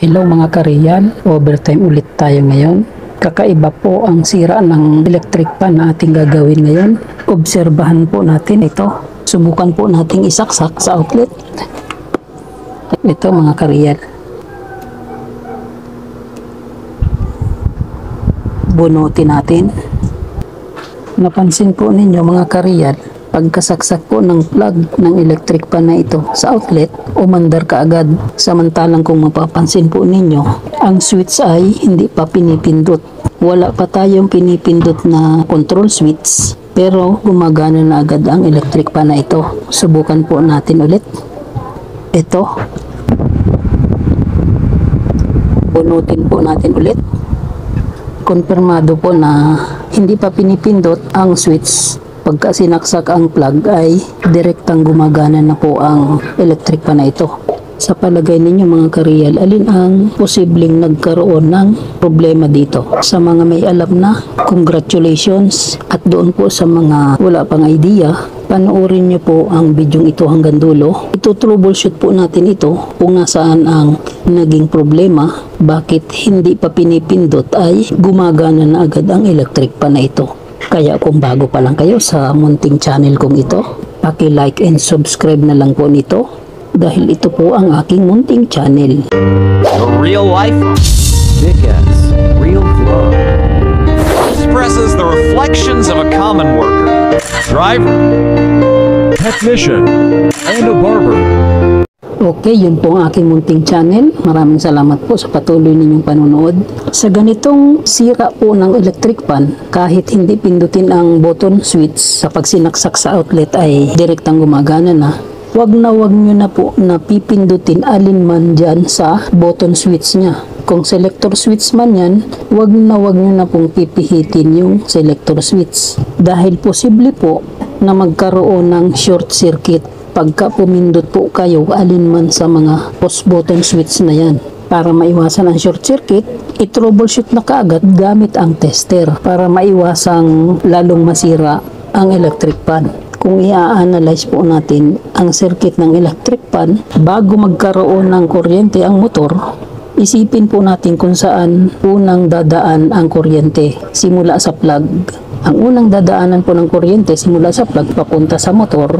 Hello mga Korean, overtime ulit tayo ngayon. Kakaiba po ang sira ng electric pan na ating gagawin ngayon. Obserbahan po natin ito. Subukan po nating isaksak sa outlet. Ito mga Korean. Bunutin natin. Napansin po ninyo mga Korean, pagkasaksak po ng plug ng electric pan na ito sa outlet, umandar ka agad. Samantalang kung mapapansin po ninyo, ang switch ay hindi pa pinipindot. Wala pa tayong pinipindot na control switch, pero gumagana na agad ang electric pan na ito. Subukan po natin ulit. Ito. Bunutin po natin ulit. Konfirmado po na hindi pa pinipindot ang switch. Pagka sinaksak ang plug ay direktang gumagana na po ang electric pan na ito. Sa palagay ninyo mga Korean, alin ang posibleng nagkaroon ng problema dito? Sa mga may alam na, congratulations. At doon po sa mga wala pang idea, panoorin nyo po ang bidyong ito hanggang dulo. Ito troubleshoot po natin ito kung nasaan ang naging problema, bakit hindi pa pinipindot ay gumagana na agad ang electric pan na ito. Kaya kung bago pa lang kayo sa munting channel kong ito, paki-like and subscribe na lang po nito dahil ito po ang aking munting channel. The real life Dickens real flow expresses the reflections of a common worker, driver, technician, and a barber. Okay, yun po ang aking munting channel. Maraming salamat po sa patuloy ninyong panonood. Sa ganitong sira po ng electric pan, kahit hindi pindutin ang button switch, kapag sinaksak sa outlet ay direktang gumagana na. Wag nyo na po na pipindutin alinman dyan sa button switch nya. Kung selector switch man yan, wag nyo na pong pipihitin yung selector switch. Dahil posible po na magkaroon ng short circuit pagka pumindot po kayo alinman sa mga push button switch na yan. Para maiwasan ang short circuit, i-troubleshoot na kaagad gamit ang tester para maiwasang lalong masira ang electric pan. Kung i-analyze po natin ang circuit ng electric pan bago magkaroon ng kuryente ang motor, isipin po natin kung saan unang dadaan ang kuryente simula sa plug. Ang unang dadaanan po ng kuryente simula sa plug papunta sa motor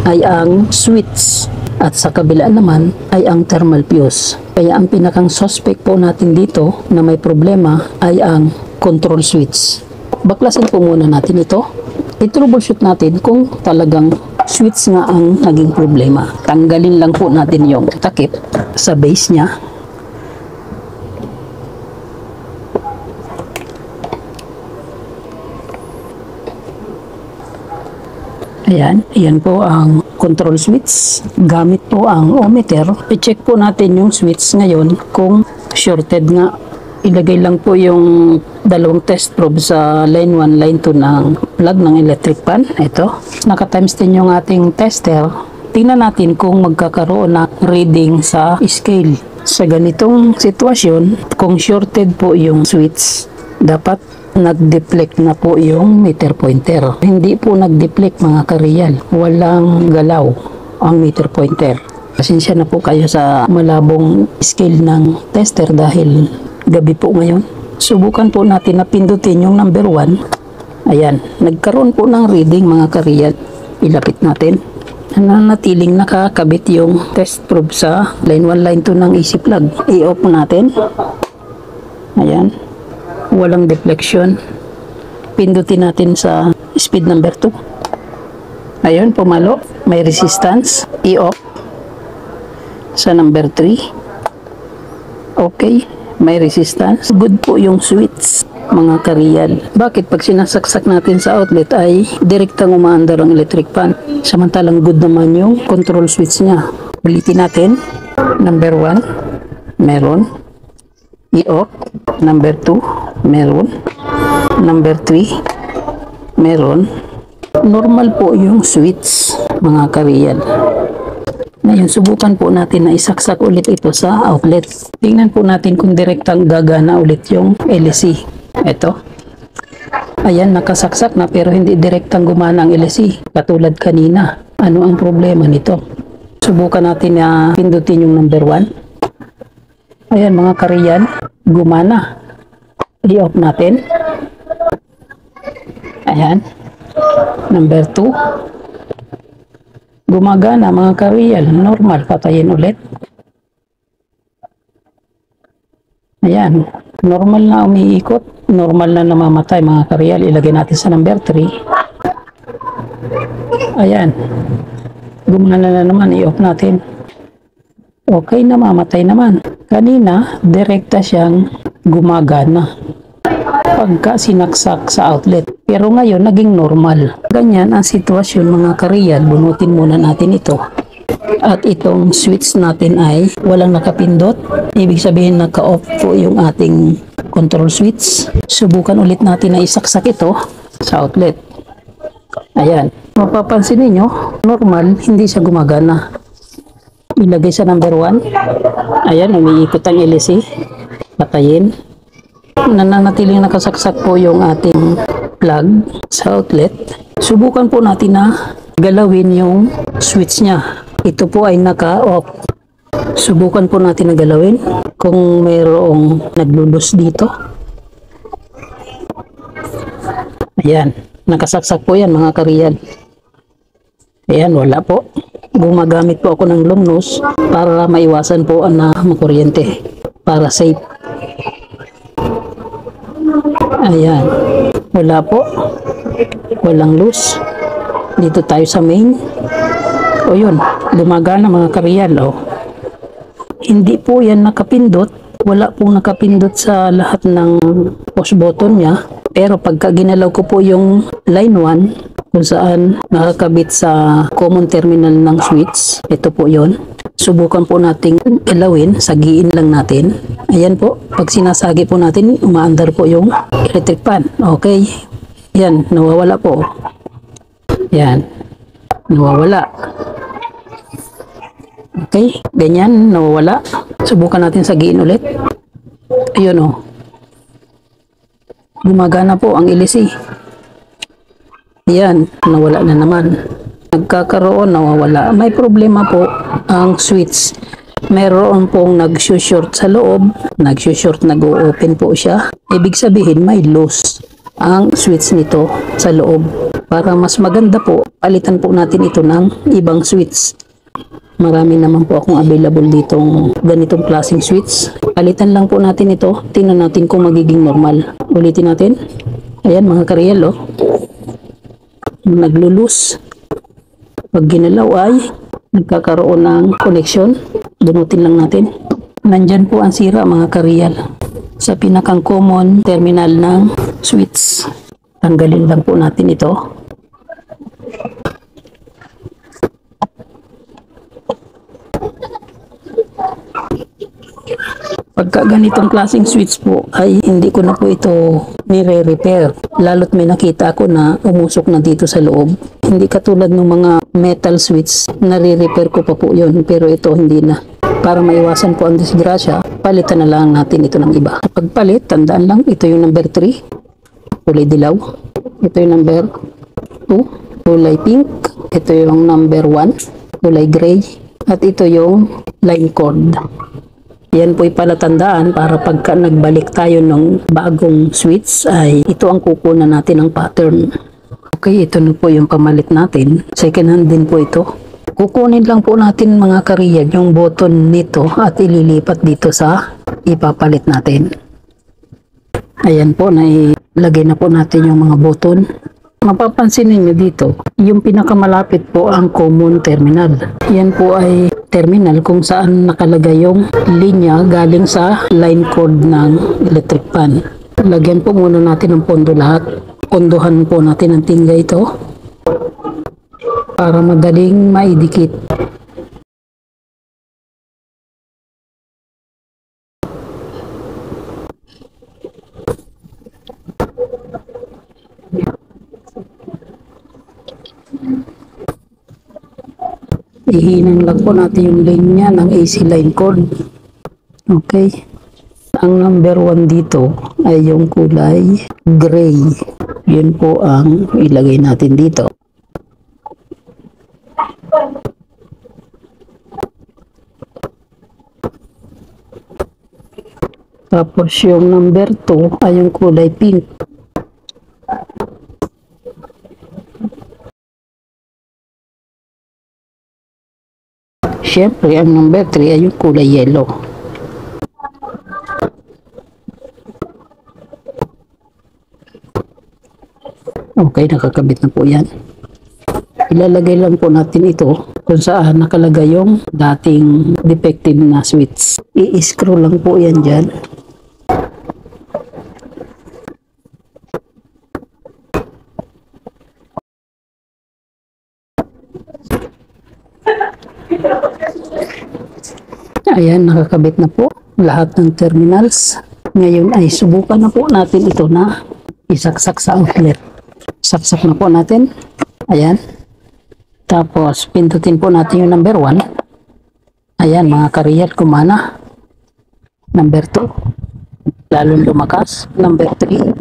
ay ang switch at sa kabila naman ay ang thermal fuse. Kaya ang pinakang suspect po natin dito na may problema ay ang control switch. Baklasin po muna natin ito. I-troubleshoot natin kung talagang switch nga ang naging problema. Tanggalin lang po natin yung takip sa base nya. Ayan po ang control switch. Gamit po ang ohmmeter. I-check po natin yung switch ngayon kung shorted nga. Ilagay lang po yung dalawang test probe sa line 1, line 2 ng plug ng electric pan. Ito. Naka-times 10 yung ating tester. Tingnan natin kung magkakaroon ng reading sa scale. Sa ganitong sitwasyon, kung shorted po yung switch, dapat nag-deflect na po yung meter pointer. Hindi po nag-deflect mga Korean. Walang galaw ang meter pointer. Pasensya na po kayo sa malabong scale ng tester dahil gabi po ngayon. Subukan po natin na pindutin yung number 1. Ayan, nagkaroon po ng reading mga Korean. Ilapit natin. Nanatiling nakakabit yung test probe sa line 1, line 2 ng AC plug. I-off natin. Ayan. Walang deflection. Pindutin natin sa speed number 2. Ayun, pumalo. May resistance. I-off. Sa number 3. Okay. May resistance. Good po yung switch mga Korean. Bakit pag sinasaksak natin sa outlet ay direktang umaandar ang electric pan, samantalang good naman yung control switch nya. Ulitin natin. Number 1 meron. I-off. Number 2 meron. Number 3 meron. Normal po yung switch mga Korean. Ngayon, subukan po natin na isaksak ulit ito sa outlet. Tingnan po natin kung direktang gagana ulit yung LC. Ito. Ayan, nakasaksak na pero hindi direktang gumana ang LC. Katulad kanina. Ano ang problema nito? Subukan natin na pindutin yung number 1. Ayan mga Korean, gumana. I-off natin. Ayan. Number 2. Gumagana mga Korean. Normal. Patayin ulit. Ayan. Normal na umiikot. Normal na namamatay mga Korean. Ilagay natin sa number 3. Ayan. Gumana na naman. I-off natin. Okay, namamatay naman. Kanina, direkta siyang gumagana pagka sinaksak sa outlet. Pero ngayon, naging normal. Ganyan ang sitwasyon mga Korean. Bunutin muna natin ito. At itong switch natin ay walang nakapindot. Ibig sabihin naka-off po yung ating control switch. Subukan ulit natin na isaksak ito sa outlet. Ayan. Mapapansin niyo, normal, hindi siya gumagana. Ilagay sa number 1. Ayan, umiikot ang LC. Patayin. Nananatiling nakasaksak po yung ating plug sa outlet. Subukan po natin na galawin yung switch niya. Ito po ay naka-off. Subukan po natin na galawin kung mayroong naglulus dito. Ayan, nakasaksak po yan mga Korean. Ayan, wala po. Gumagamit po ako ng lumnos para maiwasan po na makuryente. Para safe. Ayan. Wala po. Walang loose. Dito tayo sa main. O yun, gumagana mga Korean. O. Hindi po yan nakapindot. Wala pong nakapindot sa lahat ng push button niya. Pero pagka ginalaw ko po yung line 1, kung saan nakakabit sa common terminal ng switch, ito po yon. Subukan po nating ilawin, sagiin lang natin. Ayan po, pag sinasagi po natin, umaandar po yung electric fan. Okay, yan, nawawala po. Yan, nawawala. Okay, ganyan, nawawala. Subukan natin sagiin ulit. Ayun o. Gumagana po ang LC. Yan, nawala na naman. Nagkakaroon, nawawala. May problema po ang switch. Meron pong nag-short sa loob. Nag-short, nag-open po siya. Ibig sabihin, may loose ang switch nito sa loob. Para mas maganda po, palitan po natin ito ng ibang switch. Marami naman po akong available ditong ganitong klaseng switch. Palitan lang po natin ito. Tingnan natin kung magiging normal. Ulitin natin. Ayan mga Korean, oh. Naglulus. Pag ginalaw ay nagkakaroon ng connection. Bunutin lang natin. Nandyan po ang sira mga Korean. Sa pinakang common terminal ng switch. Tanggalin lang po natin ito. Pagka ganitong klaseng switch po ay hindi ko na po ito nire-repair. Lalo't may nakita ako na umusok na dito sa loob. Hindi katulad ng mga metal switch, nare-repair ko pa po yun. Pero ito hindi na. Para maiwasan po ang disgrasya, palitan na lang natin ito ng iba. Pagpalit, tandaan lang, ito yung number 3, kulay dilaw. Ito yung number 2, kulay pink. Ito yung number 1, kulay gray. At ito yung line cord. Yan po'y palatandaan para pagka nagbalik tayo ng bagong switch ay ito ang kukunan natin ng pattern. Okay, ito na po yung pamalit natin. Second hand din po ito. Kukunin lang po natin mga Korean yung button nito at ililipat dito sa ipapalit natin. Ayan po, nailagay na po natin yung mga button. Mapapansin niyo dito, yung pinakamalapit po ang common terminal. Yan po ay terminal kung saan nakalagay yung linya galing sa line cord ng electric fan. Lagyan po muna natin ng pondo lahat. Pondohan po natin ang tingga ito para madaling maidikit. Ihinang lang po natin yung linya ng AC line cord. Okay. Ang number 1 dito ay yung kulay gray. Yun po ang ilagay natin dito. Tapos yung number 2 ay yung kulay pink. Siyempre, ang number 3 ay yung kulay yellow. Okay, nakakabit na po yan. Ilalagay lang po natin ito kung saan nakalagay yung dating defective na switch. I-screw lang po yan dyan. Ayan, nakakabit na po lahat ng terminals. Ngayon ay subukan na po natin ito na isaksak sa outlet. Saksak na po natin. Ayan. Tapos pindutin po natin yung number 1. Ayan mga kariyat, kumana. Number 2. Lalong lumakas. Number 3.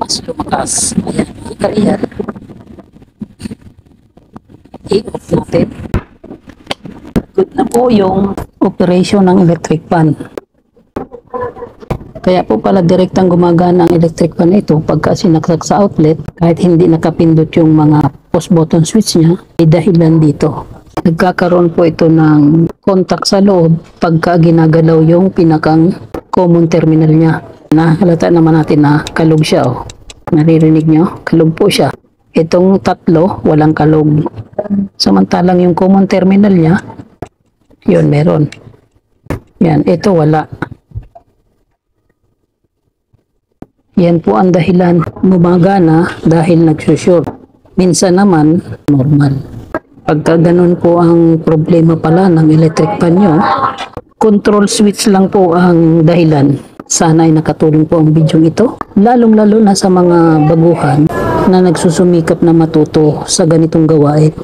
Mas lumakas. Ayan mga kariyat. I-off natin. Good na po yung operation ng electric fan. Kaya po pala direktang gumagana ang electric fan ito pagka sinaksak sa outlet kahit hindi nakapindot yung mga post button switch niya, ay dahilan dito. Nagkakaroon po ito ng contact sa loob pagka ginagalaw yung pinakang common terminal niya. Nahalata naman natin na kalog siya. Oh. Naririnig nyo? Kalog po siya. Itong tatlo, walang kalog. Samantalang yung common terminal niya, yun, meron. Yan, ito wala. Yan po ang dahilan gumagana dahil nagsushort. Minsan naman, normal. Pagka ganun po ang problema pala ng electric fan nyo, control switch lang po ang dahilan. Sana ay nakatulong po ang video ito. Lalong-lalo na sa mga baguhan na nagsusumikap na matuto sa ganitong gawain.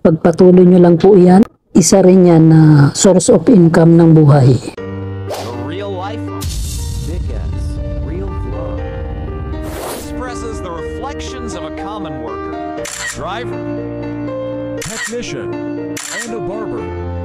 Pagpatuloy nyo lang po yan, isa rin yan na source of income ng buhay. The real life Vickers Real Vlog expresses the reflections of a common worker, driver, technician, and a barber.